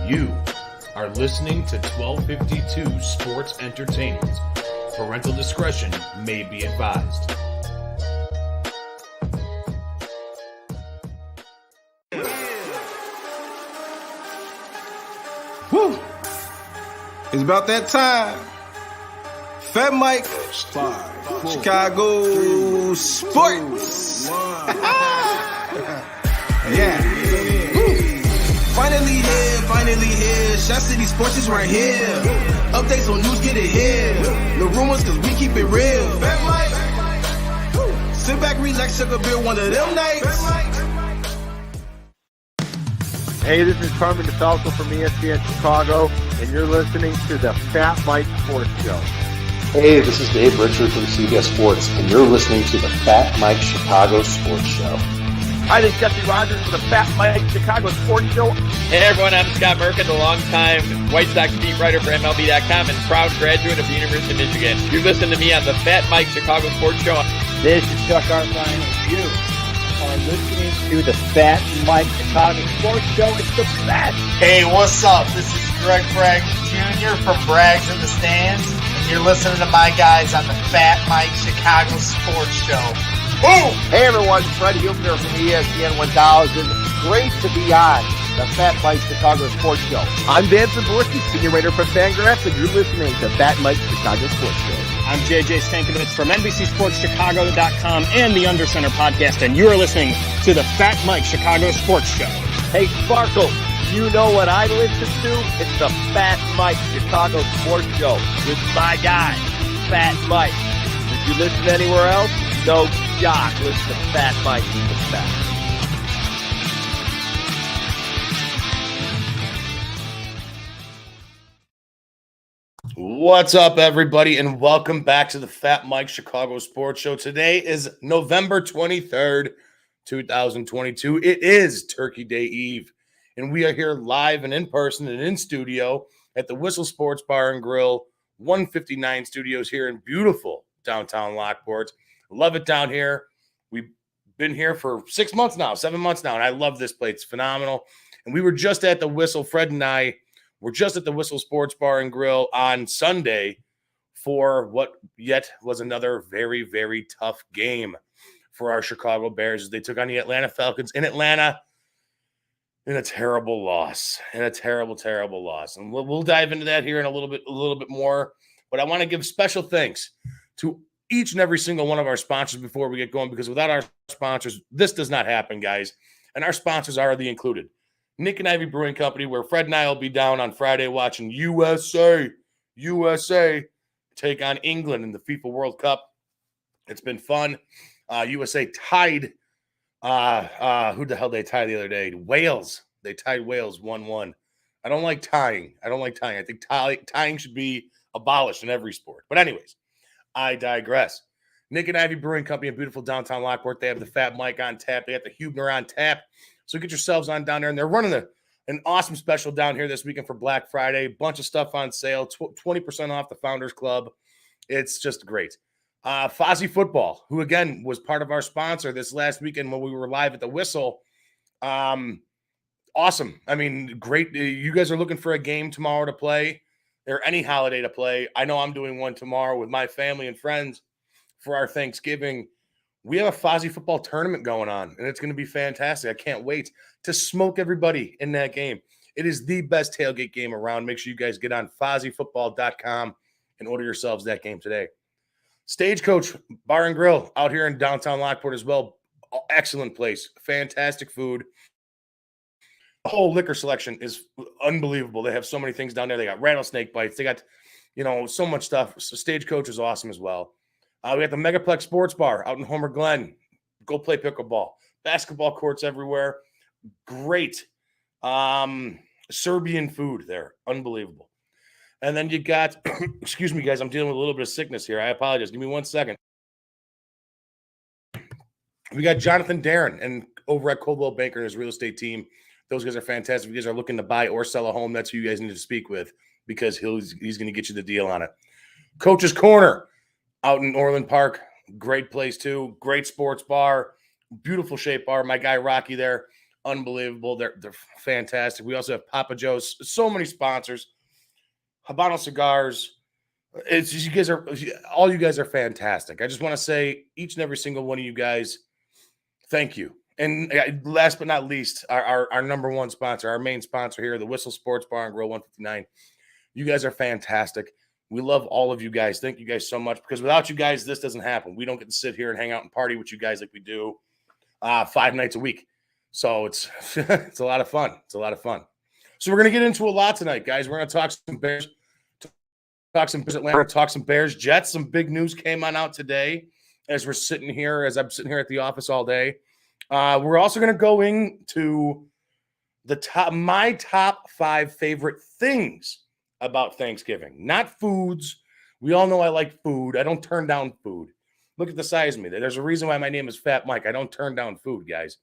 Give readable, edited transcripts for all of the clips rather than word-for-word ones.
You are listening to 1252 Sports Entertainment. Parental discretion may be advised. Woo! It's about that time. FatMIke, Chicago Sports. Yeah. Finally here. Shot City Sports is right here. Updates on news, get it here. No rumors, cause we keep it real. FatMIke. Sit back, relax, sugar beer one of them nights. Hey, this is Carmen DeFalco from ESPN Chicago, and you're listening to the FatMike Sports Show. Hey, this is Dave Richard from ChicagoSports, and you're listening to the FatMike Chicago Sports Show. Hi, this is Jesse Rogers from the FatMike Chicago Sports Show. Hey everyone, I'm Scott Merkin, the longtime White Sox beat writer for MLB.com and proud graduate of the University of Michigan. You listen to me on the FatMike Chicago Sports Show. This is Chuck Arfine, and you are listening to the FatMike Chicago Sports Show. It's the best. Hey, what's up? This is Greg Bragg Jr. from Bragg's in the Stands, and you're listening to my guys on the FatMike Chicago Sports Show. Boom! Hey everyone, Freddie Huebner from ESPN 1000. Great to be on the FatMike Chicago Sports Show. I'm Dan Zaborski, senior writer for Fangraphs, and you're listening to FatMike Chicago Sports Show. I'm JJ Stankovich from NBCSportsChicago.com and the Undercenter podcast, and you're listening to the FatMike Chicago Sports Show. Hey Sparkle, you know what I listen to? It's the FatMike Chicago Sports Show with my guy, Fat Mike. If you listen anywhere else, no shock. Listen to Fat Mike. He's the best. What's up, everybody, and welcome back to the FatMike Chicago Sports Show. Today is November 23rd, 2022. It is Turkey Day Eve, and we are here live and in person and in studio at the Whistle Sports Bar and Grill, 159 Studios here in beautiful downtown Lockport. Love it down here. We've been here for 7 months now, and I love this place. It's phenomenal. And we were just at the Whistle, Fred and I were just at the Whistle Sports Bar and Grill on Sunday for what yet was another very, very tough game for our Chicago Bears as they took on the Atlanta Falcons in Atlanta in a terrible loss, terrible loss. And we'll dive into that here in a little bit more. But I want to give special thanks to each and every single one of our sponsors before we get going, because without our sponsors, this does not happen, guys. And our sponsors are the included. Nick and Ivy Brewing Company, where Fred and I will be down on Friday watching USA take on England in the FIFA World Cup. It's been fun. USA tied. Who the hell they tied the other day? Wales. They tied Wales 1-1. I don't like tying. I think tying should be abolished in every sport. But anyways, I digress. Nick and Ivy Brewing Company in beautiful downtown Lockport. They have the FatMike on tap. They have the Huebner on tap. So get yourselves on down there. And they're running an awesome special down here this weekend for Black Friday. Bunch of stuff on sale. 20% off the Founders Club. It's just great. Fozzie Football, who, again, was part of our sponsor this last weekend when we were live at the Whistle. Awesome. I mean, great. You guys are looking for a game tomorrow to play or any holiday to play. I know I'm doing one tomorrow with my family and friends for our Thanksgiving. We have a Fozzie Football tournament going on, and it's going to be fantastic. I can't wait to smoke everybody in that game. It is the best tailgate game around. Make sure you guys get on FozzieFootball.com and order yourselves that game today. Stagecoach Bar and Grill out here in downtown Lockport as well. Excellent place. Fantastic food. The whole liquor selection is unbelievable. They have so many things down there. They got rattlesnake bites. They got, so much stuff. So Stagecoach is awesome as well. We got the Megaplex Sports Bar out in Homer Glen. Go play pickleball. Basketball courts everywhere. Great Serbian food there. Unbelievable. And then you got, excuse me, guys, I'm dealing with a little bit of sickness here. I apologize. Give me 1 second. We got Jonathan Darren and over at Coldwell Banker and his real estate team. Those guys are fantastic. If you guys are looking to buy or sell a home, that's who you guys need to speak with because he's going to get you the deal on it. Coach's Corner out in Orland Park. Great place, too. Great sports bar. Beautiful shape bar. My guy Rocky there unbelievable. They're fantastic. We also have Papa Joe's. So many sponsors. Habano Cigars. It's just, all you guys are fantastic. I just want to say each and every single one of you guys, thank you. And last but not least, our number one sponsor, our main sponsor here, the Whistle Sports Bar and Grill 159. You guys are fantastic. We love all of you guys. Thank you guys so much, because without you guys, this doesn't happen. We don't get to sit here and hang out and party with you guys like we do 5 nights a week. So it's it's a lot of fun. It's a lot of fun. So we're going to get into a lot tonight, guys. We're going to talk some Bears, talk some Atlanta, talk some Bears, Jets. Some big news came on out today as I'm sitting here at the office all day. We're also going to go into my top 5 favorite things about Thanksgiving, not foods. We all know I like food. I don't turn down food. Look at the size of me. There's a reason why my name is FatMIke. I don't turn down food, guys.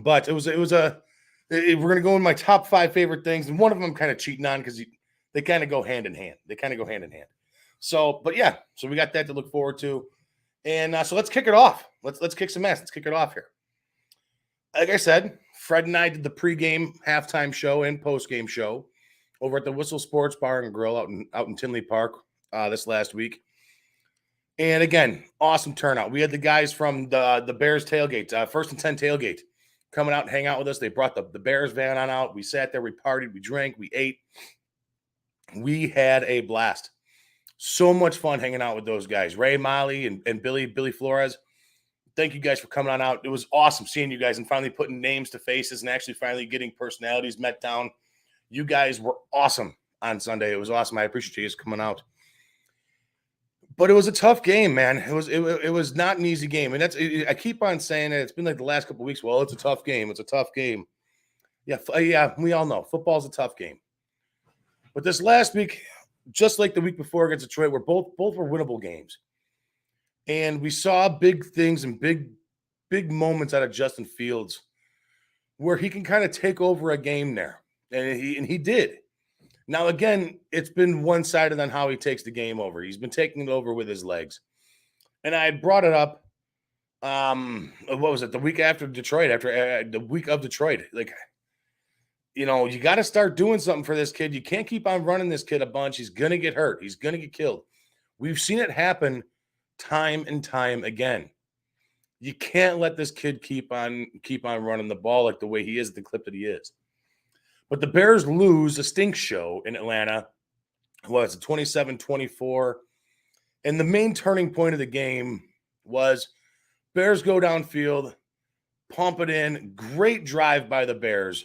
But we're going to go in my top 5 favorite things, and one of them I'm kind of cheating on because they kind of go hand in hand. So, but yeah, so we got that to look forward to. And so let's kick it off. Let's kick some ass. Let's kick it off here. Like I said, Fred and I did the pregame, halftime show, and postgame show over at the Whistle Sports Bar and Grill out in Tinley Park this last week. And again, awesome turnout. We had the guys from the Bears tailgate, First and 10 tailgate, coming out and hang out with us. They brought the Bears van on out. We sat there, we partied, we drank, we ate. We had a blast. So much fun hanging out with those guys, Ray Molly and Billy Flores. Thank you guys for coming on out. It was awesome seeing you guys and finally putting names to faces and actually finally getting personalities met down. You guys were awesome on Sunday. It was awesome. I appreciate you guys coming out. But it was a tough game, man. It was not an easy game. And I keep on saying it. It's been like the last couple of weeks. Well, it's a tough game. It's a tough game. Yeah, we all know. Football's a tough game. But this last week, just like the week before against Detroit, both were winnable games. And we saw big things and big moments out of Justin Fields where he can kind of take over a game there. And he did. Now, again, it's been one-sided on how he takes the game over. He's been taking it over with his legs. And I brought it up, what was it, the week after Detroit, the week of Detroit. Like, you know, you got to start doing something for this kid. You can't keep on running this kid a bunch. He's going to get hurt. He's going to get killed. We've seen it happen time and time again. You can't let this kid keep on running the ball like the way he is, the clip that he is. But the Bears lose a stink show in Atlanta. Was it 27-24? And the main turning point of the game was Bears go downfield, pump it in. Great drive by the Bears.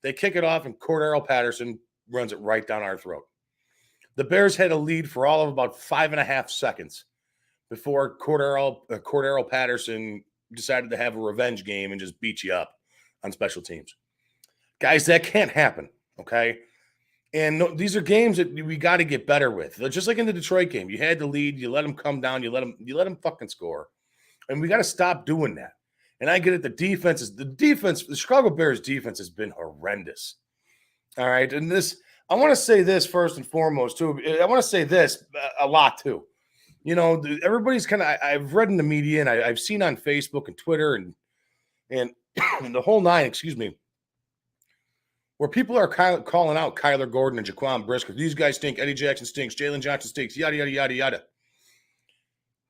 They kick it off, and Cordero Patterson runs it right down our throat. The Bears had a lead for all of about 5.5 seconds before Cordero Patterson decided to have a revenge game and just beat you up on special teams. Guys, that can't happen, okay? And these are games that we got to get better with. Just like in the Detroit game, you had the lead, you let them come down, you let them fucking score. And we got to stop doing that. And I get it, the Chicago Bears defense has been horrendous. All right, and I want to say this first and foremost, too. I want to say this a lot, too. You know, everybody's kind of, I've read in the media and I've seen on Facebook and Twitter and the whole nine, where people are calling out Kyler Gordon and Jaquan Brisker. These guys stink. Eddie Jackson stinks. Jalen Johnson stinks. Yada, yada, yada, yada.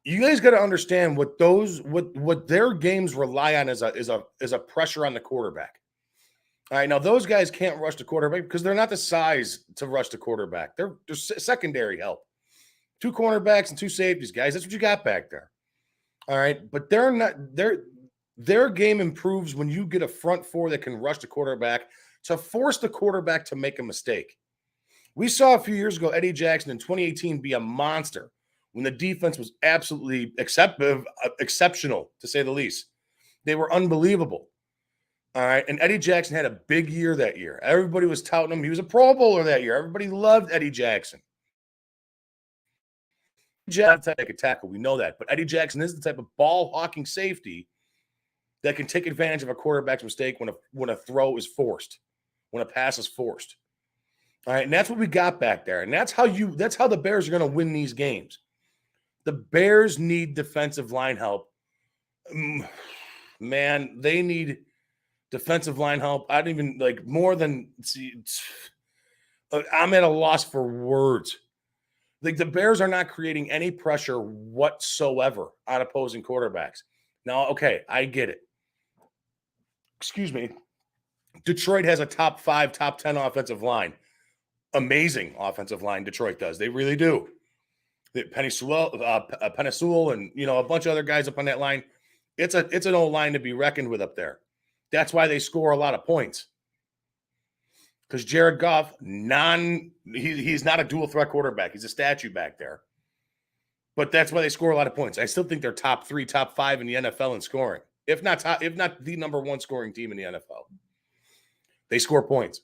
You guys got to understand what their games rely on is a pressure on the quarterback. All right, now those guys can't rush the quarterback because they're not the size to rush the quarterback. They're secondary help. 2 cornerbacks and 2 safeties, guys. That's what you got back there. All right, but they're not. Their game improves when you get a front 4 that can rush the quarterback to force the quarterback to make a mistake. We saw a few years ago Eddie Jackson in 2018 be a monster when the defense was absolutely exceptional, to say the least. They were unbelievable. All right, and Eddie Jackson had a big year that year. Everybody was touting him. He was a Pro Bowler that year. Everybody loved Eddie Jackson. Take a tackle, we know that. But Eddie Jackson is the type of ball-hawking safety that can take advantage of a quarterback's mistake when a throw is forced, when a pass is forced. All right, and that's what we got back there. And that's how the Bears are going to win these games. The Bears need defensive line help man, they need defensive line help. I don't even like more than I'm at a loss for words. Like the Bears are not creating any pressure whatsoever on opposing quarterbacks. Now, okay, I get it. Excuse me. Detroit has a top 5, top 10 offensive line. Amazing offensive line, Detroit does. They really do. Penny Sewell and a bunch of other guys up on that line. It's an old line to be reckoned with up there. That's why they score a lot of points. Because Jared Goff, he's not a dual threat quarterback. He's a statue back there. But that's why they score a lot of points. I still think they're top 3, top 5 in the NFL in scoring. If not the number 1 scoring team in the NFL. They score points.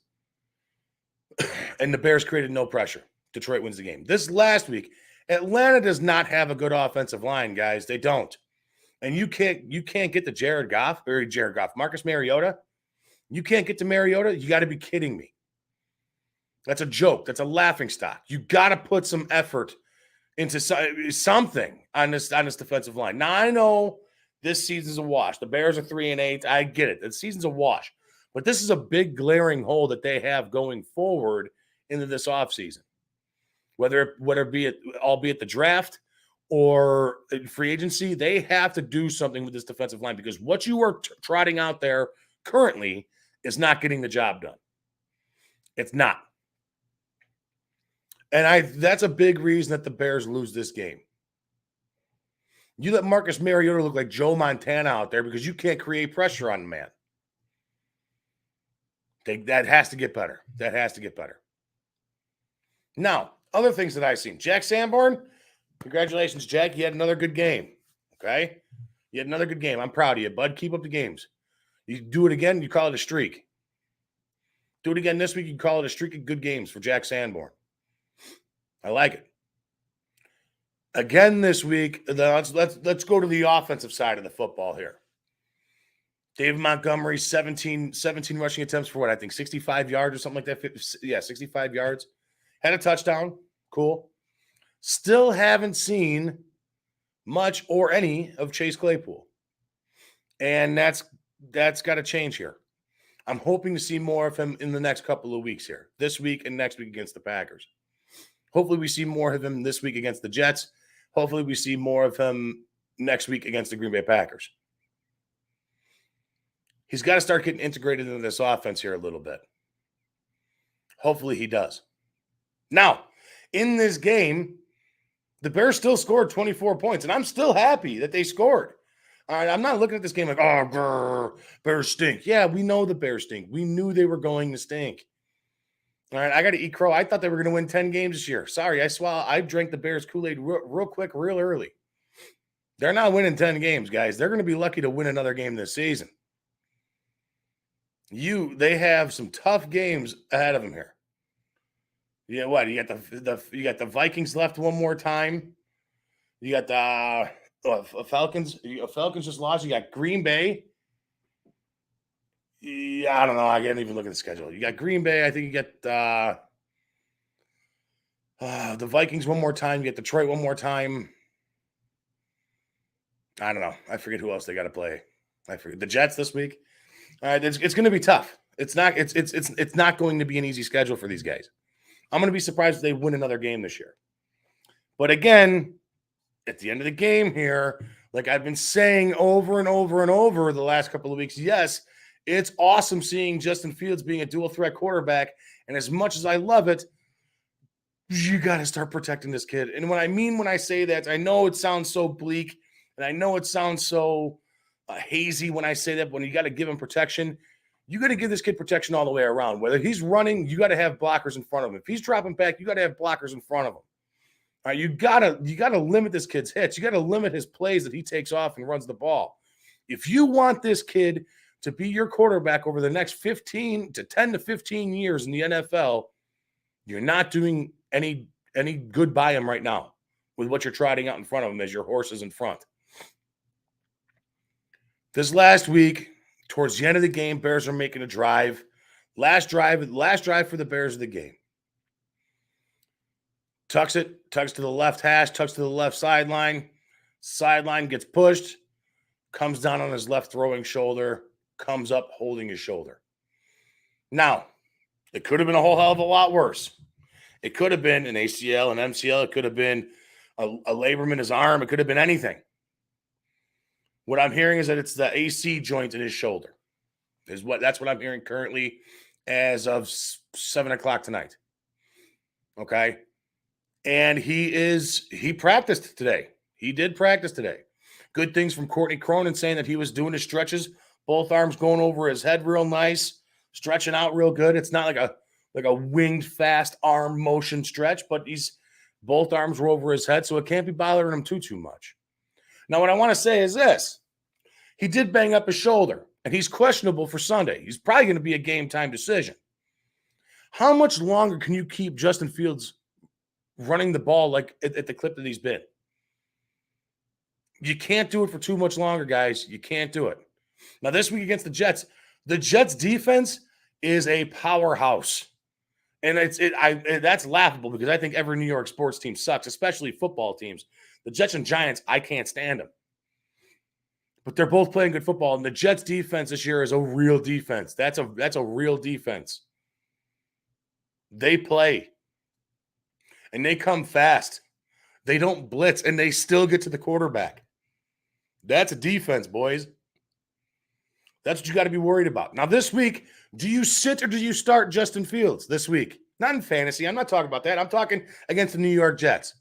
And the Bears created no pressure. Detroit wins the game. This last week, Atlanta does not have a good offensive line, guys. They don't. And you can't get to Marcus Mariota. You can't get to Mariota. You got to be kidding me. That's a joke. That's a laughing stock. You got to put some effort into something on this defensive line. Now, I know this season's a wash. The Bears are 3-8. I get it. The season's a wash. But this is a big glaring hole that they have going forward into this offseason. Whether albeit the draft or free agency, they have to do something with this defensive line because what you are trotting out there currently is not getting the job done. It's not. And that's a big reason that the Bears lose this game. You let Marcus Mariota look like Joe Montana out there because you can't create pressure on the man. That has to get better. That has to get better. Now, other things that I've seen. Jack Sanborn, congratulations, Jack. You had another good game. Okay? You had another good game. I'm proud of you, bud. Keep up the games. You do it again, you call it a streak. Do it again this week, you call it a streak of good games for Jack Sanborn. I like it. Again this week, let's go to the offensive side of the football here. David Montgomery, 17 rushing attempts for what I think 65 yards or something like that. 65 yards. Had a touchdown. Cool. Still haven't seen much or any of Chase Claypool. And that's got to change here. I'm hoping to see more of him in the next couple of weeks here. This week and next week against the Packers. Hopefully we see more of him this week against the Jets. Hopefully we see more of him next week against the Green Bay Packers. He's got to start getting integrated into this offense here a little bit. Hopefully he does. Now, in this game, the Bears still scored 24 points, and I'm still happy that they scored. All right, I'm not looking at this game like, Bears stink. Yeah, we know the Bears stink. We knew they were going to stink. All right, I got to eat crow. I thought they were going to win 10 games this year. Sorry, I drank the Bears Kool-Aid real quick, real early. They're not winning 10 games, guys. They're going to be lucky to win another game this season. They have some tough games ahead of them here. Yeah, what? You got the Vikings left one more time. You got the Falcons. Falcons just lost. You got Green Bay. Yeah, I don't know. I can't even look at the schedule. You got Green Bay. I think you get the Vikings one more time. You get Detroit one more time. I don't know. I forget who else they got to play. I forget the Jets this week. All right, it's going to be tough. It's not going to be an easy schedule for these guys. I'm going to be surprised if they win another game this year. But again, at the end of the game here, like I've been saying over and over and over the last couple of weeks, yes, it's awesome seeing Justin Fields being a dual threat quarterback. And as much as I love it, you got to start protecting this kid. And when I say that, I know it sounds so bleak and I know it sounds so hazy when I say that, but when you got to give him protection, you got to give this kid protection all the way around. Whether he's running, you got to have blockers in front of him. If he's dropping back, you got to have blockers in front of him. All right, you gotta limit this kid's hits. You got to limit his plays that he takes off and runs the ball. If you want this kid to be your quarterback over the next 10 to 15 years in the NFL, you're not doing any good by him right now with what you're trotting out in front of him as your horses in front. This last week, towards the end of the game, Bears are making a drive. Last drive for the Bears of the game. Tucks to the left hash, tucks to the left sideline. Sideline gets pushed. comes down on his left throwing shoulder, comes up holding his shoulder. Now, it could have been a whole hell of a lot worse. It could have been an ACL, an MCL. It could have been a labrum in his arm. It could have been anything. What I'm hearing is that it's the AC joint in his shoulder. That's what I'm hearing currently as of 7 o'clock tonight. Okay. And he practiced today. He did practice today. Good things from Courtney Cronin saying that he was doing his stretches, both arms going over his head real nice, stretching out real good. It's not like a winged fast arm motion stretch, but both arms were over his head, so it can't be bothering him too much. Now, what I want to say is this. He did bang up his shoulder, and he's questionable for Sunday. He's probably going to be a game-time decision. How much longer can you keep Justin Fields running the ball like at the clip that he's been? You can't do it for too much longer, guys. You can't do it. Now, this week against the Jets defense is a powerhouse. And that's laughable because I think every New York sports team sucks, especially football teams. The Jets and Giants, I can't stand them. But they're both playing good football, and the Jets defense this year is a real defense. That's a real defense. They play. And they come fast. They don't blitz, and they still get to the quarterback. That's a defense, boys. That's what you got to be worried about. Now, this week, do you sit or do you start Justin Fields this week? Not in fantasy. I'm not talking about that. I'm talking against the New York Jets.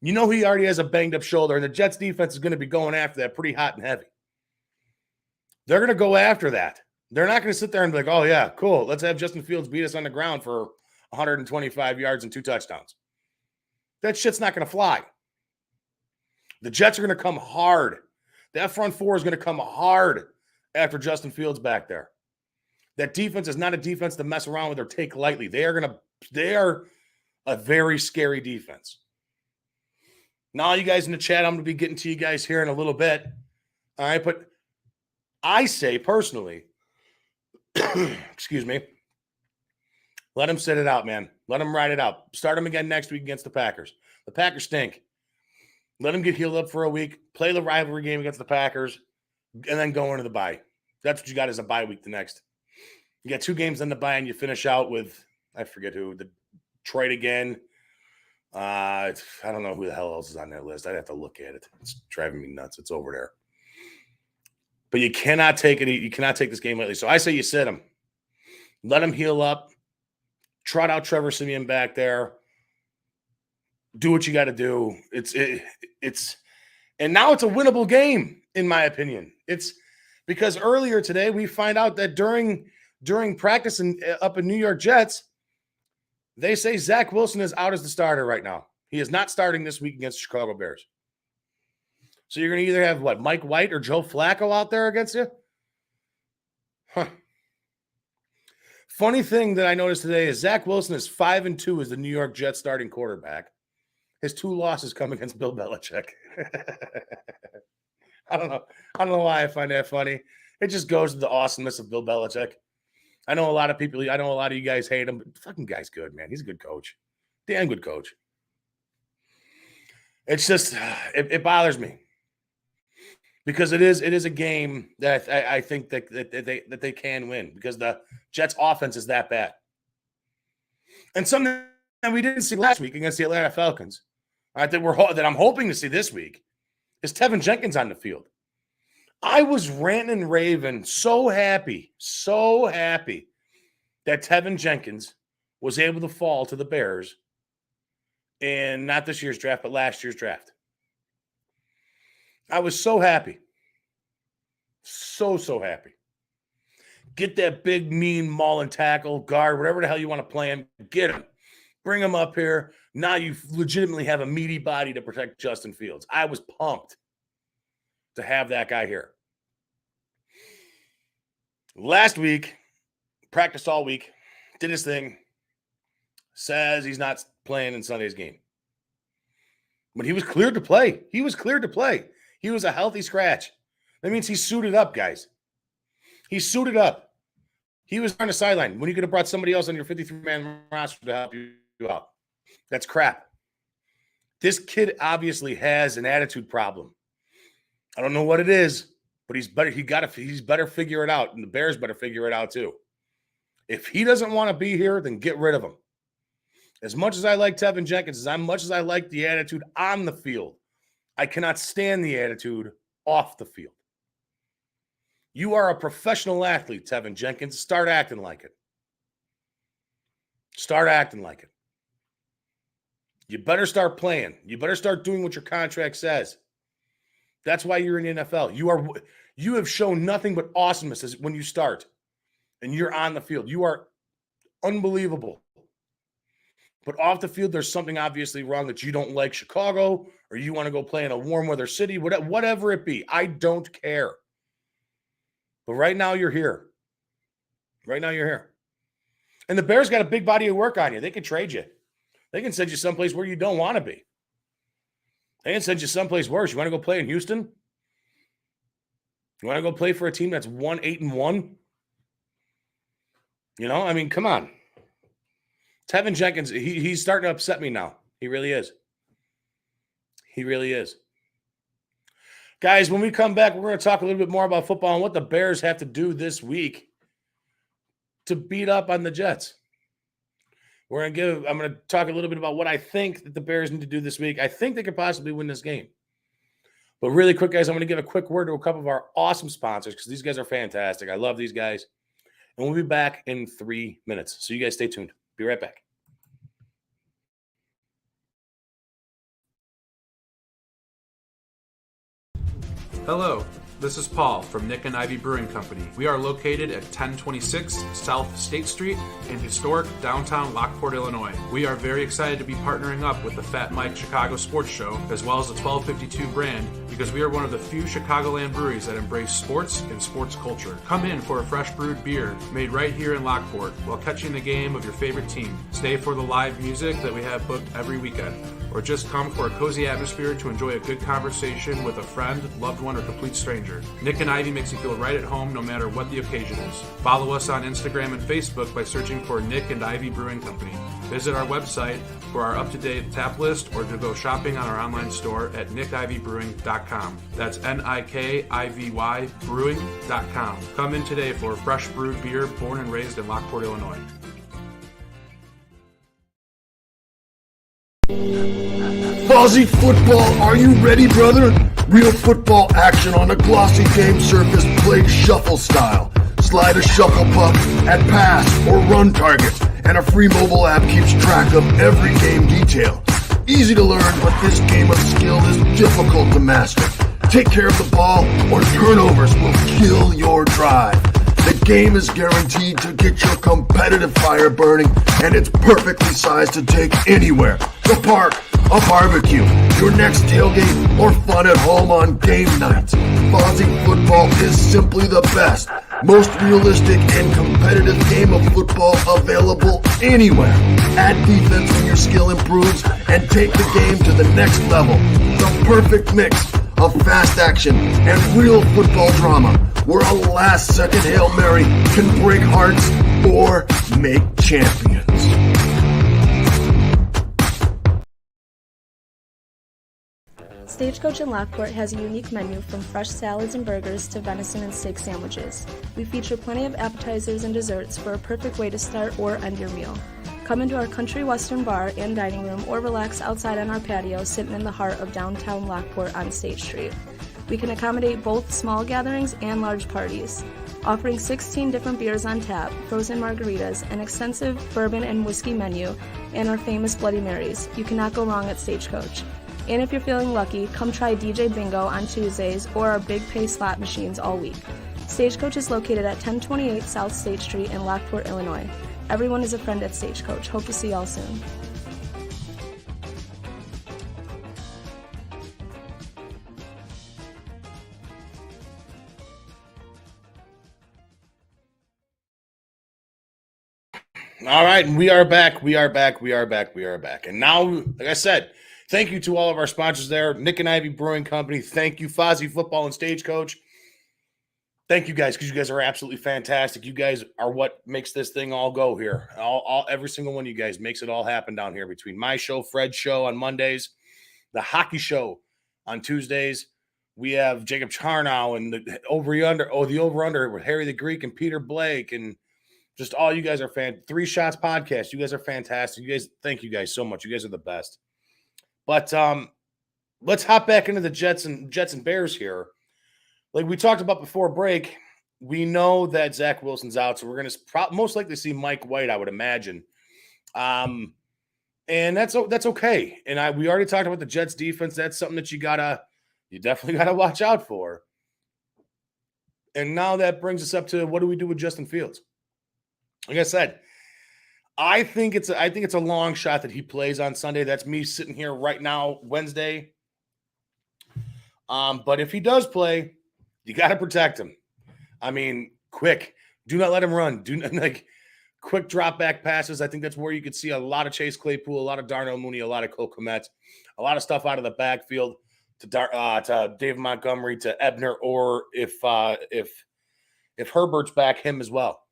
You know he already has a banged-up shoulder, and the Jets defense is going to be going after that pretty hot and heavy. They're going to go after that. They're not going to sit there and be like, oh, yeah, cool. Let's have Justin Fields beat us on the ground for 125 yards and 2 touchdowns. That shit's not going to fly. The Jets are going to come hard. That front four is going to come hard after Justin Fields back there. That defense is not a defense to mess around with or take lightly. They are a very scary defense. Now, you guys in the chat, I'm going to be getting to you guys here in a little bit. All right, but I say personally, excuse me, let him sit it out, man. Let him ride it out. Start him again next week against the Packers. The Packers stink. Let him get healed up for a week, play the rivalry game against the Packers, and then go into the bye. That's what you got as a bye week the next. You got 2 games in the bye, and you finish out with, I forget who, the Detroit again. I don't know who the hell else is on that list. I'd have to look at it. It's driving me nuts. It's over there. But you cannot take it. You cannot take this game lightly. So I say you sit him. Let him heal up. Trot out Trevor Siemian back there. Do what you got to do. And now it's a winnable game, in my opinion. It's because earlier today we find out that during practice up in New York Jets, they say Zach Wilson is out as the starter right now. He is not starting this week against the Chicago Bears. So you're going to either have, Mike White or Joe Flacco out there against you? Huh. Funny thing that I noticed today is Zach Wilson is 5-2 as the New York Jets starting quarterback. His 2 losses come against Bill Belichick. I don't know why I find that funny. It just goes to the awesomeness of Bill Belichick. I know a lot of you guys hate him, but the fucking guy's good, man. He's a good coach. Damn good coach. It's just, it bothers me. Because it is a game that I think that they can win because the Jets' offense is that bad. And something that we didn't see last week against the Atlanta Falcons, that I'm hoping to see this week, is Tevin Jenkins on the field. I was ranting and raving so happy that Tevin Jenkins was able to fall to the Bears in not this year's draft, but last year's draft. I was so happy. So happy. Get that big, mean maul and tackle, guard, whatever the hell you want to play him. Get him. Bring him up here. Now you legitimately have a meaty body to protect Justin Fields. I was pumped to have that guy here. Last week, practiced all week, did his thing, says he's not playing in Sunday's game. But he was cleared to play. He was a healthy scratch. That means he's suited up, guys. He's suited up. He was on the sideline when you could have brought somebody else on your 53-man roster to help you out. That's crap. This kid obviously has an attitude problem. I don't know what it is, But he's better figure it out, and the Bears better figure it out too. If he doesn't want to be here, then get rid of him. As much as I like Tevin Jenkins, as much as I like the attitude on the field, I cannot stand the attitude off the field. You are a professional athlete, Tevin Jenkins. Start acting like it. Start acting like it. You better start playing. You better start doing what your contract says. That's why you're in the NFL. You have shown nothing but awesomeness when you start and you're on the field. You are unbelievable. But off the field, there's something obviously wrong that you don't like Chicago or you want to go play in a warm weather city, whatever it be. I don't care. But right now you're here. Right now you're here. And the Bears got a big body of work on you. They can trade you. They can send you someplace where you don't want to be. They can send you someplace worse. You want to go play in Houston? You want to go play for a team that's 1-8-1? You know, I mean, come on. Tevin Jenkins, he's starting to upset me now. He really is. He really is. Guys, when we come back, we're going to talk a little bit more about football and what the Bears have to do this week to beat up on the Jets. I'm going to talk a little bit about what I think that the Bears need to do this week. I think they could possibly win this game. But really quick, guys, I'm going to give a quick word to a couple of our awesome sponsors because these guys are fantastic. I love these guys. And we'll be back in 3 minutes. So you guys stay tuned. Be right back. Hello, this is Paul from Nick and Ivy Brewing Company. We are located at 1026 South State Street in historic downtown Lockport, Illinois. We are very excited to be partnering up with the FatMIke Chicago Sports Show as well as the 1252 brand because we are one of the few Chicagoland breweries that embrace sports and sports culture. Come in for a fresh brewed beer made right here in Lockport while catching the game of your favorite team. Stay for the live music that we have booked every weekend. Or just come for a cozy atmosphere to enjoy a good conversation with a friend, loved one, or complete stranger. Nick and Ivy makes you feel right at home no matter what the occasion is. Follow us on Instagram and Facebook by searching for Nick and Ivy Brewing Company. Visit our website for our up-to-date tap list or to go shopping on our online store at nickivybrewing.com. That's Nikivy brewing.com. Come in today for a fresh brewed beer born and raised in Lockport, Illinois. Aussie football, are you ready, brother? Real football action on a glossy game surface played shuffle style. Slide a shuffle puck at pass or run targets, and a free mobile app keeps track of every game detail. Easy to learn, but this game of skill is difficult to master. Take care of the ball or turnovers will kill your drive. The game is guaranteed to get your competitive fire burning, and it's perfectly sized to take anywhere. The park, a barbecue, your next tailgate, or fun at home on game nights. Aussie football is simply the best, most realistic and competitive game of football available anywhere. Add defense when your skill improves and take the game to the next level. The perfect mix of fast action and real football drama, where a last-second Hail Mary can break hearts or make champions. Stagecoach in Lockport has a unique menu from fresh salads and burgers to venison and steak sandwiches. We feature plenty of appetizers and desserts for a perfect way to start or end your meal. Come into our country western bar and dining room or relax outside on our patio sitting in the heart of downtown Lockport on State Street. We can accommodate both small gatherings and large parties. Offering 16 different beers on tap, frozen margaritas, an extensive bourbon and whiskey menu, and our famous Bloody Marys. You cannot go wrong at Stagecoach. And if you're feeling lucky, come try DJ Bingo on Tuesdays or our Big Pay slot machines all week. Stagecoach is located at 1028 South State Street in Lockport, Illinois. Everyone is a friend at Stagecoach. Hope to see y'all soon. All right, and we are back. And now, like I said, thank you to all of our sponsors there. Nick and Ivy Brewing Company. Thank you, Fozzie Football and Stagecoach. Thank you guys, because you guys are absolutely fantastic. You guys are what makes this thing all go here. Every single one of you guys makes it all happen down here between my show, Fred's show on Mondays, the hockey show on Tuesdays, We have Jacob Charnow and the over-under with Harry the Greek and Peter Blake and just all you guys are Three Shots Podcast. You guys are fantastic. Thank you guys so much. You guys are the best. But let's hop back into the Jets and Bears here. Like we talked about before break, we know that Zach Wilson's out, so we're going to most likely see Mike White, I would imagine. And that's okay. And we already talked about the Jets defense. That's something that you definitely gotta watch out for. And now that brings us up to what do we do with Justin Fields? Like I said, I think it's a long shot that he plays on Sunday. That's me sitting here right now, Wednesday. But if he does play, you got to protect him. I mean, quick. Do not let him run. Do not quick drop back passes. I think that's where you could see a lot of Chase Claypool, a lot of Darnell Mooney, a lot of Cole Kmet, a lot of stuff out of the backfield to David Montgomery, to Ebner, or if Herbert's back, him as well.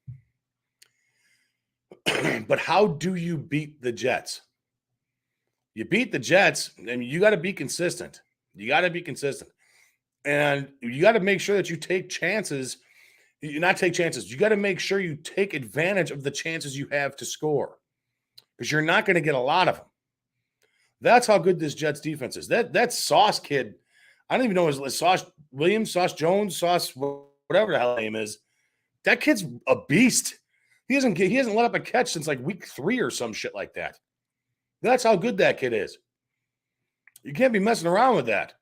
But how do you beat the Jets? You beat the Jets, and you got to be consistent. You got to be consistent. And you got to make sure that you take chances. You not take chances. You got to make sure you take advantage of the chances you have to score, because you're not going to get a lot of them. That's how good this Jets defense is. That Sauce kid, I don't even know his Sauce Williams, Sauce Jones, Sauce whatever the hell his name is. That kid's a beast. He hasn't let up a catch since like week 3 or some shit like that. That's how good that kid is. You can't be messing around with that.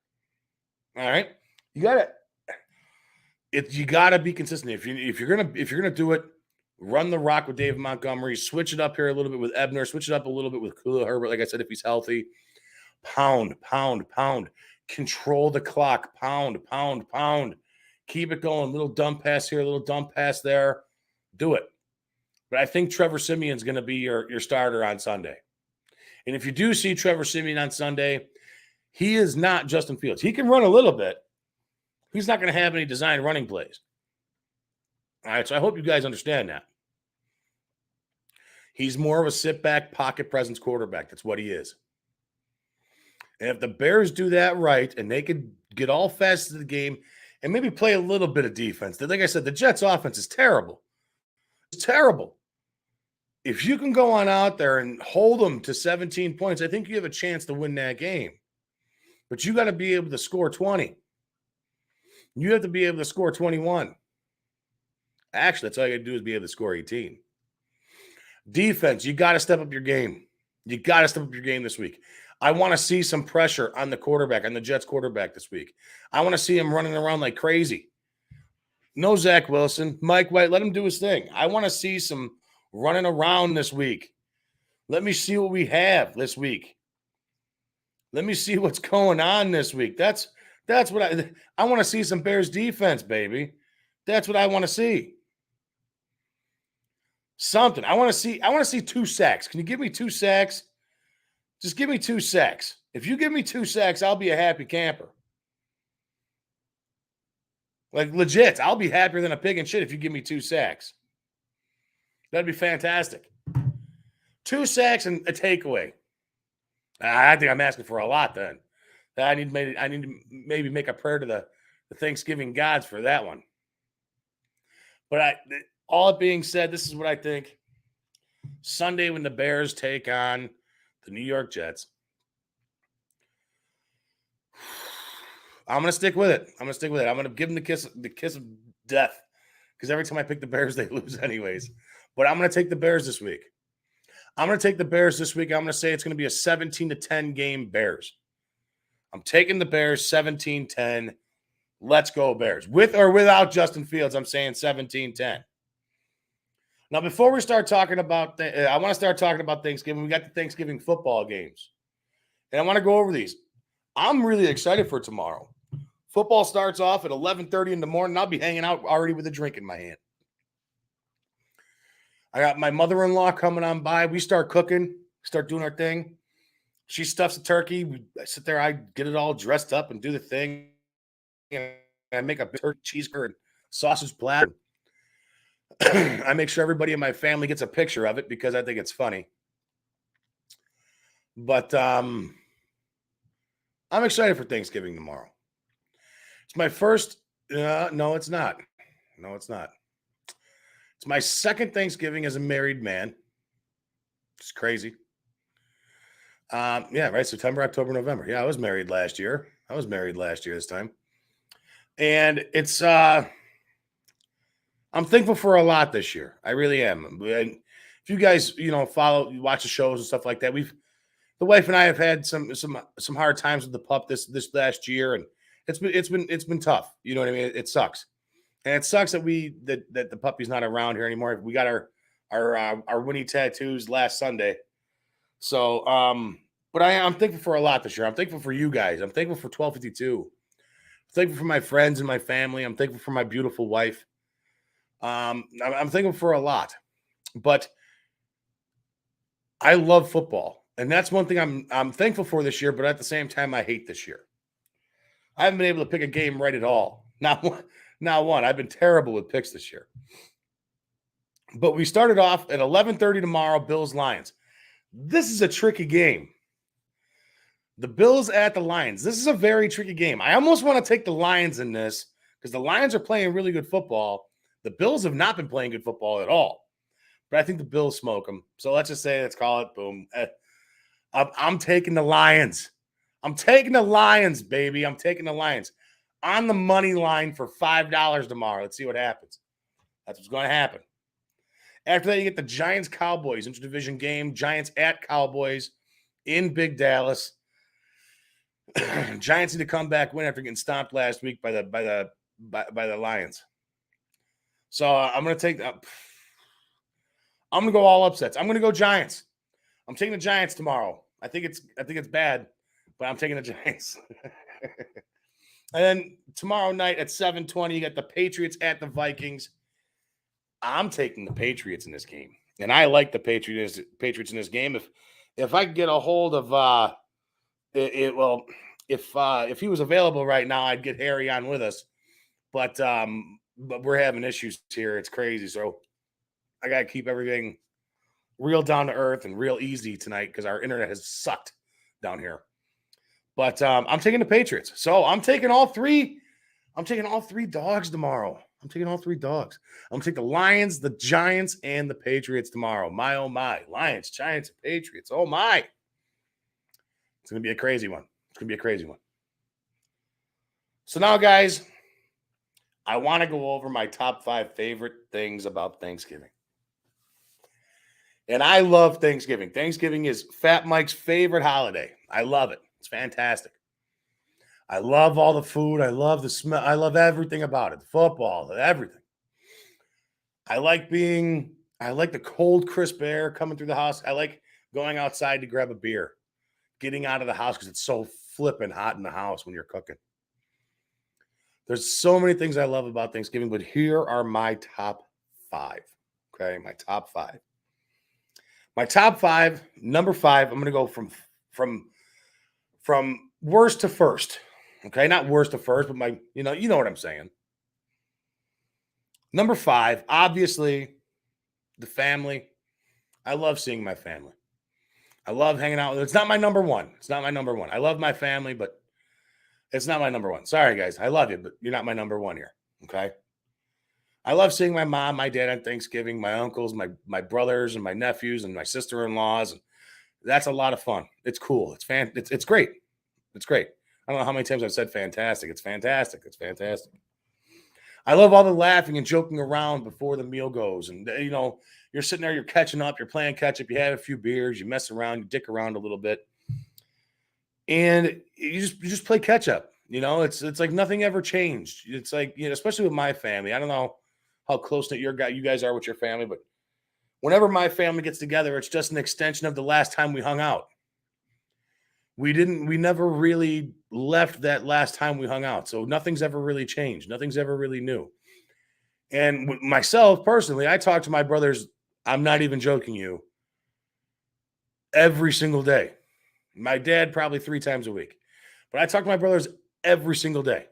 All right, you gotta be consistent. If you're gonna do it, run the rock with David Montgomery. Switch it up here a little bit with Ebner. Switch it up a little bit with Khalil Herbert. Like I said, if he's healthy, pound. Control the clock. Pound. Keep it going. Little dump pass here, little dump pass there. Do it. But I think Trevor Siemian's going to be your starter on Sunday. And if you do see Trevor Siemian on Sunday, he is not Justin Fields. He can run a little bit. He's not going to have any designed running plays. All right, so I hope you guys understand that. He's more of a sit-back, pocket presence quarterback. That's what he is. And if the Bears do that right, and they could get all fast to the game and maybe play a little bit of defense. Like I said, the Jets' offense is terrible. It's terrible. If you can go on out there and hold them to 17 points, I think you have a chance to win that game. But you got to be able to score 20. You have to be able to score 21. Actually, that's all you got to do is be able to score 18. Defense, you got to step up your game. You got to step up your game this week. I want to see some pressure on the quarterback, on the Jets quarterback this week. I want to see him running around like crazy. No Zach Wilson. Mike White, let him do his thing. I want to see some running around this week. Let me see what we have this week. Let me see what's going on this week. That's what I want to see, some Bears defense, baby. That's what I want to see. Something. I want to see 2 sacks. Can you give me 2 sacks? Just give me 2 sacks. If you give me 2 sacks, I'll be a happy camper. Like, legit, I'll be happier than a pig in shit if you give me 2 sacks. That'd be fantastic. 2 sacks and a takeaway. I think I'm asking for a lot then. I need to maybe make a prayer to the Thanksgiving gods for that one. But all it being said, this is what I think. Sunday when the Bears take on the New York Jets, I'm going to stick with it. I'm going to give them the kiss of death, because every time I pick the Bears, they lose anyways. But I'm going to take the Bears this week. I'm going to to say it's going to be a 17-10 game Bears. I'm taking the Bears 17-10. Let's go Bears. With or without Justin Fields, I'm saying 17-10. Now, before we start talking about I want to start talking about Thanksgiving. We got the Thanksgiving football games. And I want to go over these. I'm really excited for tomorrow. Football starts off at 11:30 in the morning. I'll be hanging out already with a drink in my hand. I got my mother-in-law coming on by. We start cooking, start doing our thing. She stuffs the turkey. I sit there. I get it all dressed up and do the thing. And I make a turkey cheese curd, sausage platter. I make sure everybody in my family gets a picture of it because I think it's funny. But I'm excited for Thanksgiving tomorrow. It's my first. No, it's not. No, it's not. It's my second Thanksgiving as a married man. It's crazy. Yeah, right. September, October, November. Yeah, I was married last year. This time. And it's I'm thankful for a lot this year. I really am. And if you guys, watch the shows and stuff like that, the wife and I have had some hard times with the pup this last year, and it's been tough. You know what I mean? It sucks. And it sucks that that the puppy's not around here anymore. We got our Winnie tattoos last Sunday. So, but I'm thankful for a lot this year. I'm thankful for you guys. I'm thankful for 1252. I'm thankful for my friends and my family. I'm thankful for my beautiful wife. I'm thankful for a lot. But I love football. And that's one thing I'm thankful for this year, but at the same time, I hate this year. I haven't been able to pick a game right at all. Not one. I've been terrible with picks this year. But we started off at 11:30 tomorrow, Bills-Lions. This is a tricky game. The Bills at the Lions. This is a very tricky game. I almost want to take the Lions in this because the Lions are playing really good football. The Bills have not been playing good football at all. But I think the Bills smoke them. So let's call it, boom. I'm taking the Lions. I'm taking the Lions, baby. I'm taking the Lions. On the money line for $5 tomorrow. Let's see what happens. That's what's going to happen. After that, you get the Giants-Cowboys interdivision game. Giants at Cowboys in Big Dallas. Giants need to come back win after getting stomped last week by the Lions. So I'm going to take that. I'm going to go all upsets. I'm going to go Giants. I'm taking the Giants tomorrow. I think it's bad, but I'm taking the Giants. And then tomorrow night at 7:20, you got the Patriots at the Vikings. I'm taking the Patriots in this game, and I like the Patriots in this game. If I could get a hold of if he was available right now, I'd get Harry on with us. But we're having issues here. It's crazy, so I got to keep everything real down to earth and real easy tonight because our internet has sucked down here. But I'm taking the Patriots. So I'm taking all three. I'm taking all three dogs tomorrow. I'm taking all three dogs. I'm going to take the Lions, the Giants, and the Patriots tomorrow. My, oh, my. Lions, Giants, and Patriots. Oh, my. It's going to be a crazy one. So now, guys, I want to go over my top 5 favorite things about Thanksgiving. And I love Thanksgiving. Thanksgiving is FatMike's favorite holiday. I love it. It's fantastic. I love all the food. I love the smell. I love everything about it. The football, everything. I like the cold, crisp air coming through the house. I like going outside to grab a beer, getting out of the house because it's so flipping hot in the house when you're cooking. There's so many things I love about Thanksgiving, but here are my top 5. Okay, my top 5. My top 5, number 5, I'm going to go from worst to first. Okay, not worst to first, but you know what I'm saying. Number 5, obviously, the family. I love seeing my family. I love hanging out with them. It's not my number one. I love my family, but it's not my number one. Sorry, guys. I love you, but you're not my number one here. Okay. I love seeing my mom, my dad on Thanksgiving, my uncles, my brothers, and my nephews, and my sister-in-laws. And that's a lot of fun. It's cool. It's great. It's great. I don't know how many times I've said fantastic. It's fantastic. It's fantastic. I love all the laughing and joking around before the meal goes. And, you're sitting there, you're catching up, you're playing catch up, you have a few beers, you mess around, you dick around a little bit. And you just play catch up. It's like nothing ever changed. It's like, especially with my family. I don't know how close-knit you guys are with your family, but whenever my family gets together, it's just an extension of the last time we hung out. We never really left that last time we hung out. So nothing's ever really changed. Nothing's ever really new. And with myself personally, I talk to my brothers, I'm not even joking you, every single day. My dad probably 3 times a week. But I talk to my brothers every single day.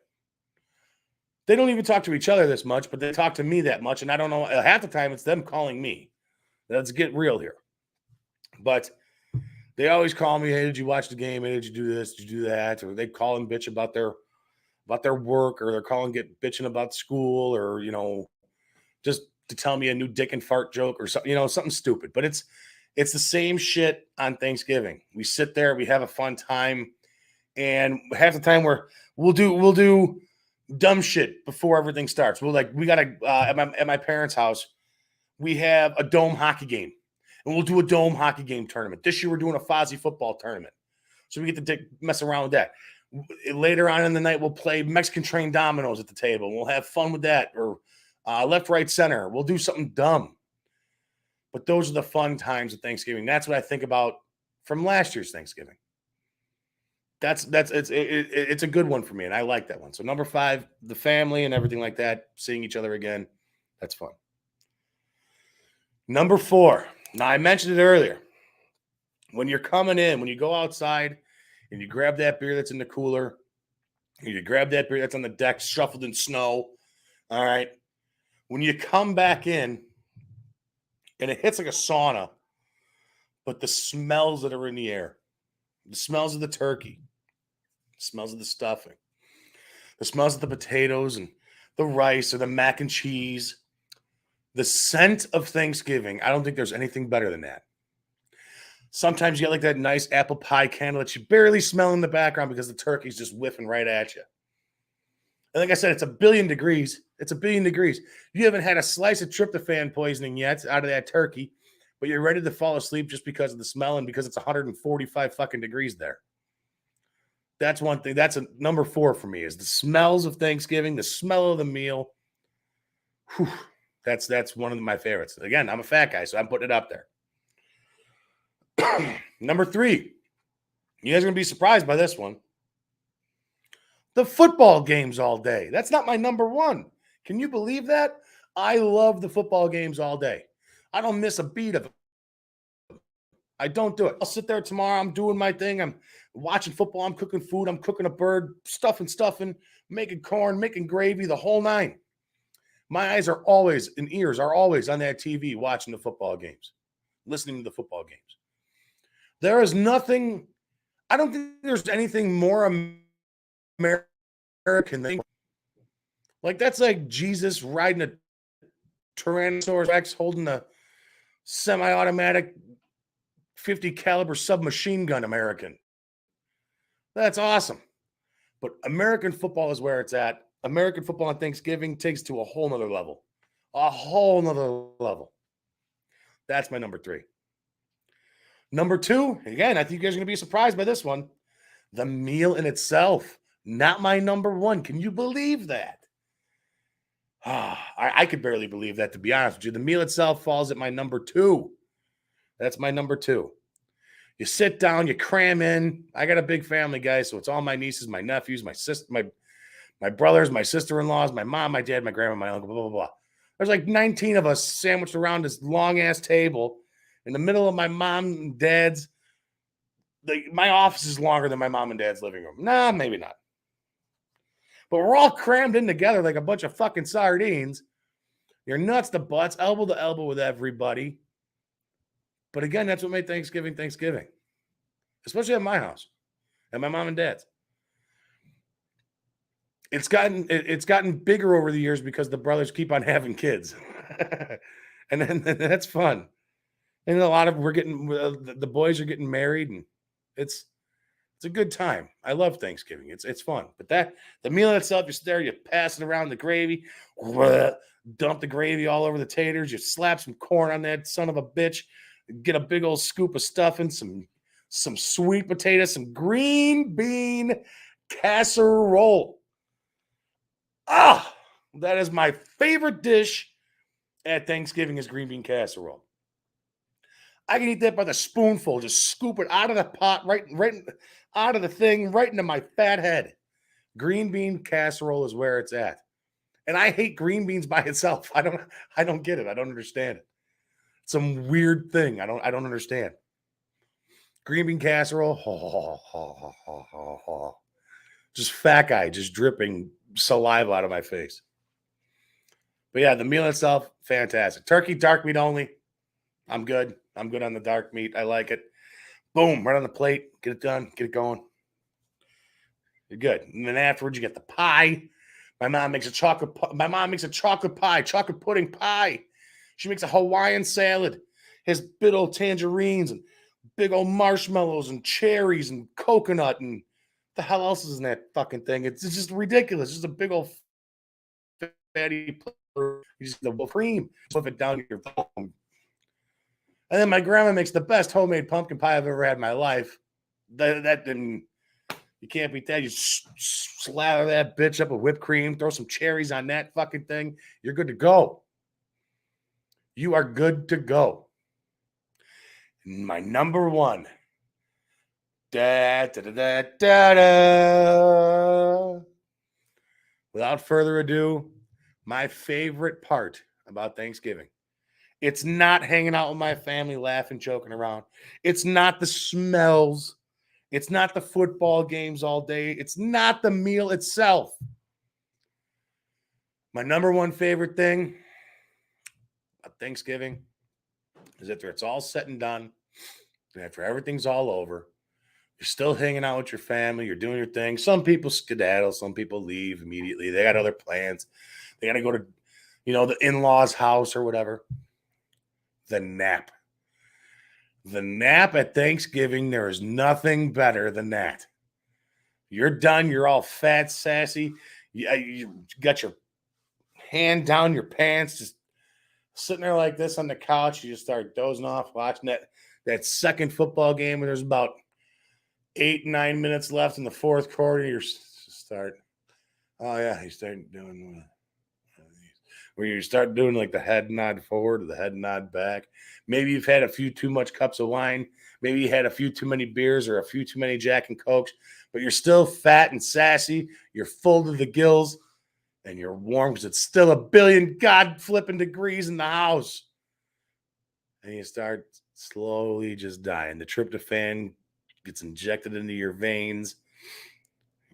They don't even talk to each other this much, but they talk to me that much. And I don't know, half the time it's them calling me. Let's get real here. But they always call me, hey, did you watch the game? Hey, did you do this? Did you do that? Or they call and bitch about their about their work, or they're calling, bitching about school, or, just to tell me a new dick and fart joke or something, something stupid. But it's the same shit on Thanksgiving. We sit there, we have a fun time, and half the time we'll do dumb shit before everything starts. We gotta at my parents' house, we have a dome hockey game, and we'll do a dome hockey game tournament. This year we're doing a Fozzie football tournament, so we get to mess around with that. Later on in the night, we'll play Mexican train dominoes at the table. We'll have fun with that, or left, right, center. We'll do something dumb. But those are the fun times of Thanksgiving. That's what I think about from last year's Thanksgiving. It's a good one for me, and I like that one. So number 5, the family and everything like that, seeing each other again, that's fun. Number 4. Now, I mentioned it earlier. When you're coming in, when you go outside and you grab that beer that's in the cooler, and you grab that beer that's on the deck, shuffled in snow, all right? When you come back in, and it hits like a sauna, but the smells that are in the air, the smells of the turkey, the smells of the stuffing, the smells of the potatoes and the rice or the mac and cheese, the scent of Thanksgiving, I don't think there's anything better than that. Sometimes you get like that nice apple pie candle that you barely smell in the background because the turkey's just whiffing right at you. And like I said, it's 1 billion degrees. It's 1 billion degrees. You haven't had a slice of tryptophan poisoning yet out of that turkey, but you're ready to fall asleep just because of the smell and because it's 145 fucking degrees there. That's one thing. That's a number 4 for me, is the smells of Thanksgiving, the smell of the meal. Whew. That's one of my favorites. Again, I'm a fat guy, so I'm putting it up there. Number 3. You guys are going to be surprised by this one. The football games all day. That's not my number 1. Can you believe that? I love the football games all day. I don't miss a beat of it. I don't do it. I'll sit there tomorrow. I'm doing my thing. I'm watching football. I'm cooking food. I'm cooking a bird, stuffing, making corn, making gravy, the whole 9. My eyes are always, and ears are always on that TV watching the football games, listening to the football games. There is nothing, I don't think there's anything more American than, like, that's like Jesus riding a Tyrannosaurus Rex holding a semi-automatic 50 caliber submachine gun American. That's awesome. But American football is where it's at. American football on Thanksgiving takes to a whole nother level. A whole nother level. That's my number 3. Number 2, again, I think you guys are going to be surprised by this one. The meal in itself, not my number 1. Can you believe that? I could barely believe that, to be honest with you. The meal itself falls at my number 2. That's my number 2. You sit down, you cram in. I got a big family, guys, so it's all my nieces, my nephews, my sister, my brothers, my sister-in-laws, my mom, my dad, my grandma, my uncle, blah, blah, blah. There's like 19 of us sandwiched around this long-ass table in the middle of my mom and dad's. My office is longer than my mom and dad's living room. Nah, maybe not. But we're all crammed in together like a bunch of fucking sardines. You're nuts to butts, elbow to elbow with everybody. But again, that's what made Thanksgiving, especially at my house, at my mom and dad's. It's gotten bigger over the years because the brothers keep on having kids, and then that's fun. And the boys are getting married, and it's a good time. I love Thanksgiving. It's fun. But the meal itself, you sit there, you pass it around the gravy, dump the gravy all over the taters, you slap some corn on that son of a bitch, get a big old scoop of stuffing, some sweet potatoes, some green bean casserole. That is my favorite dish at Thanksgiving, is green bean casserole. I can eat that by the spoonful, just scoop it out of the pot, right out of the thing, right into my fat head. Green bean casserole is where it's at. And I hate green beans by itself. I don't get it. I don't understand it. It's some weird thing. I don't understand. Green bean casserole. Just fat guy, just dripping saliva out of my face. But yeah, the meal itself, fantastic. Turkey, dark meat only. I'm good. I'm good on the dark meat. I like it. Boom, right on the plate. Get it done. Get it going. You're good. And then afterwards, you get the pie. My mom makes a chocolate pie, chocolate pudding pie. She makes a Hawaiian salad. Has big old tangerines and big old marshmallows and cherries and coconut and the hell else is in that fucking thing? It's just ridiculous. It's just a big old fatty plate. You just get the cream, stuff it down your thumb. And then my grandma makes the best homemade pumpkin pie I've ever had in my life. That didn't. You can't beat that. You slather that bitch up with whipped cream, throw some cherries on that fucking thing. You're good to go. You are good to go. My number one. Without further ado, my favorite part about Thanksgiving. It's not hanging out with my family, laughing, joking around. It's not the smells. It's not the football games all day. It's not the meal itself. My number one favorite thing about Thanksgiving is after it's all said and done, and after everything's all over, you're still hanging out with your family. You're doing your thing. Some people skedaddle. Some people leave immediately. They got other plans. They got to go to, the in-laws' house or whatever. The nap. The nap at Thanksgiving, there is nothing better than that. You're done. You're all fat, sassy. You got your hand down your pants, just sitting there like this on the couch. You just start dozing off, watching that second football game, and there's about 8-9 minutes left in the fourth quarter. You start doing where you start doing like the head nod forward or the head nod back. Maybe you've had a few too much cups of wine. Maybe you had a few too many beers or a few too many Jack and Cokes, but you're still fat and sassy. You're full to the gills and you're warm because it's still a billion God-flipping degrees in the house. And you start slowly just dying. The tryptophan gets injected into your veins.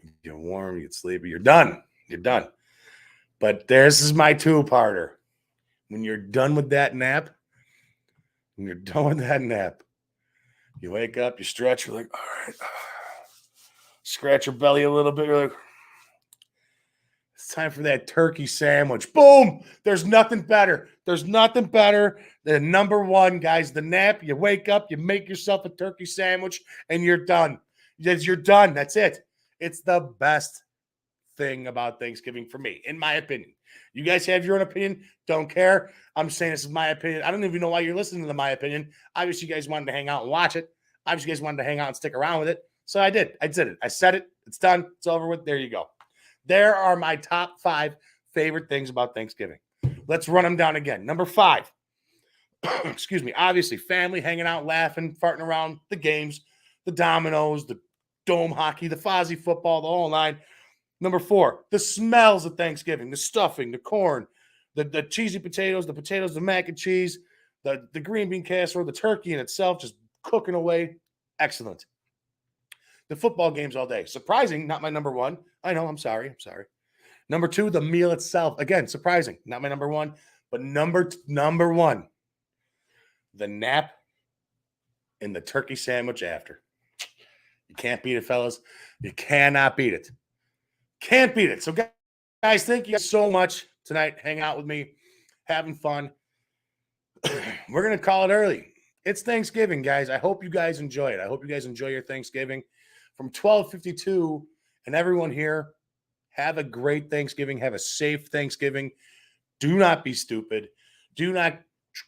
You get warm, you get sleepy. You're done. You're done. But this is my two-parter. When you're done with that nap, you wake up, you stretch, you're like, all right. Scratch your belly a little bit. You're like, it's time for that turkey sandwich. Boom! There's nothing better. There's nothing better than number one, guys, the nap. You wake up, you make yourself a turkey sandwich, and you're done. You're done. That's it. It's the best thing about Thanksgiving for me, in my opinion. You guys have your own opinion. Don't care. I'm saying this is my opinion. I don't even know why you're listening to my opinion. Obviously, you guys wanted to hang out and watch it. Obviously, you guys wanted to hang out and stick around with it. So I did. I did it. I said it. It's done. It's over with. There you go. There are my top 5 favorite things about Thanksgiving. Let's run them down again. Number 5. Excuse me. Obviously, family hanging out, laughing, farting around, the games, the dominoes, the dome hockey, the Fozzie football, the whole nine. Number 4, the smells of Thanksgiving, the stuffing, the corn, the cheesy potatoes, the mac and cheese, the green bean casserole, the turkey in itself, just cooking away. Excellent. The football games all day. Surprising, not my number 1. I know, I'm sorry. Number 2, the meal itself. Again, surprising, not my number 1. But number 1, the nap and the turkey sandwich after. You can't beat it, fellas. You cannot beat it. Can't beat it. So, guys, thank you so much tonight hanging out with me, having fun. We're going to call it early. It's Thanksgiving, guys. I hope you guys enjoy it. I hope you guys enjoy your Thanksgiving. From 12:52, and everyone here, have a great Thanksgiving. Have a safe Thanksgiving. Do not be stupid. Do not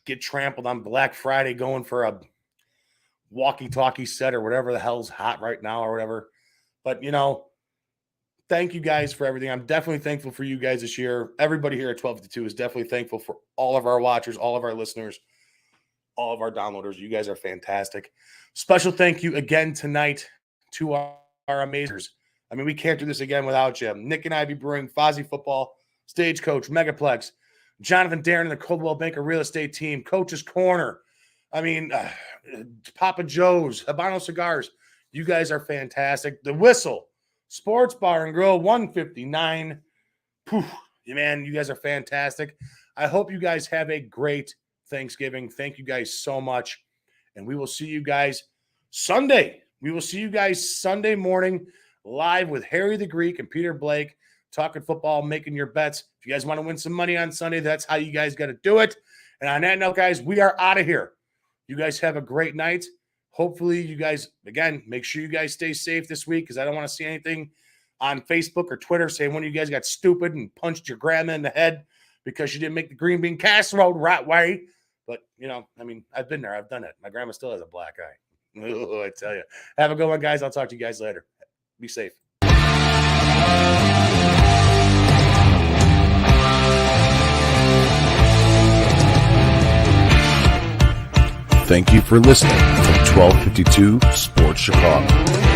get trampled on Black Friday going for a walkie-talkie set or whatever the hell's hot right now or whatever. But, thank you guys for everything. I'm definitely thankful for you guys this year. Everybody here at 12:52 is definitely thankful for all of our watchers, all of our listeners, all of our downloaders. You guys are fantastic. Special thank you again tonight to our amazers. I mean, we can't do this again without you. Nick and Ivy Brewing, Fozzie Football, Stagecoach, Megaplex, Jonathan Darren and the Coldwell Banker Real Estate Team, Coach's Corner. I mean, Papa Joe's, Habano Cigars. You guys are fantastic. The Whistle, Sports Bar and Grill, 159. Poof, man, you guys are fantastic. I hope you guys have a great Thanksgiving. Thank you guys so much. And we will see you guys Sunday. We will see you guys Sunday morning live with Harry the Greek and Peter Blake, talking football, making your bets. If you guys want to win some money on Sunday, that's how you guys got to do it. And on that note, guys, we are out of here. You guys have a great night. Hopefully you guys, again, make sure you guys stay safe this week because I don't want to see anything on Facebook or Twitter saying one of you guys got stupid and punched your grandma in the head because she didn't make the green bean casserole the right way. But, you know, I mean, I've been there. I've done it. My grandma still has a black eye. I tell you. Have a good one, guys. I'll talk to you guys later. Be safe. Thank you for listening to 1252 Sports Chicago.